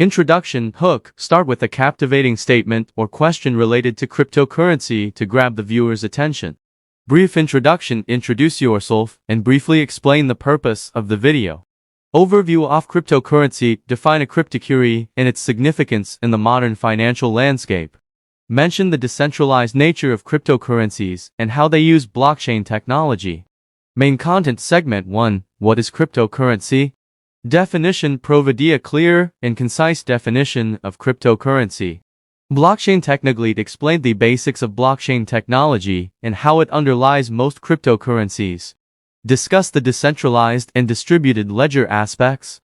Introduction hook. Start with a captivating statement or question related to cryptocurrency to grab the viewer's attention. Brief introduction. Introduce yourself and briefly explain the purpose of the video. Overview of cryptocurrency. Define a cryptocurrency and its significance in the modern financial landscape. Mention the decentralized nature of cryptocurrencies and how they use blockchain technology. Main content. Segment 1. What is cryptocurrency? Definition. Provide a clear and concise definition of cryptocurrency. Blockchain technically explain the basics of blockchain technology and how it underlies most cryptocurrencies. Discuss the decentralized and distributed ledger aspects.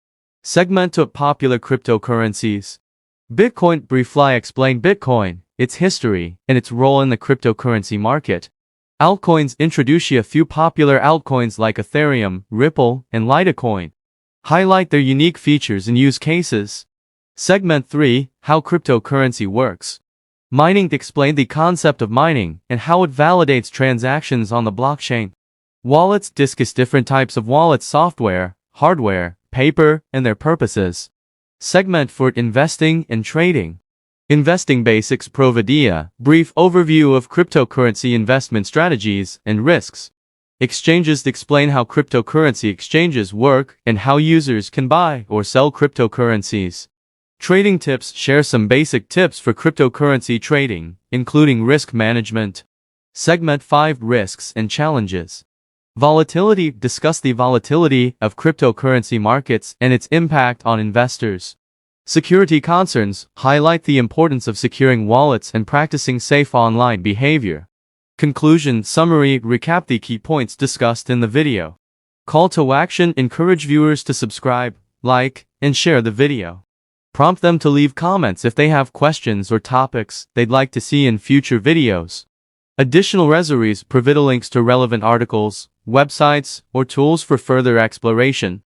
Segment 2. Popular cryptocurrencies. Bitcoin. Briefly explain Bitcoin, its history, and its role in the cryptocurrency market. Altcoins. Introduce a few popular altcoins like Ethereum, Ripple, and Litecoin. Highlight their unique features and use cases. Segment 3. How cryptocurrency works. Mining. Explain the concept of mining and how it validates transactions on the blockchain. Wallets. Discuss different types of wallet software, hardware, paper, and their purposes. Segment 4. Investing and trading. Investing basics. Provide a brief overview of cryptocurrency investment strategies and risks. Exchanges. Explain how cryptocurrency exchanges work and how users can buy or sell cryptocurrencies. Trading tips. Share some basic tips for cryptocurrency trading, including risk management. Segment 5. Risks and challenges. Volatility. Discuss the volatility of cryptocurrency markets and its impact on investors. Security concerns. Highlight the importance of securing wallets and practicing safe online behavior. Conclusion. Summary. Recap the key points discussed in the video. Call to action. Encourage viewers to subscribe, like, and share the video. Prompt them to leave comments if they have questions or topics they'd like to see in future videos. Additional resources. Provide links to relevant articles, websites, or tools for further exploration.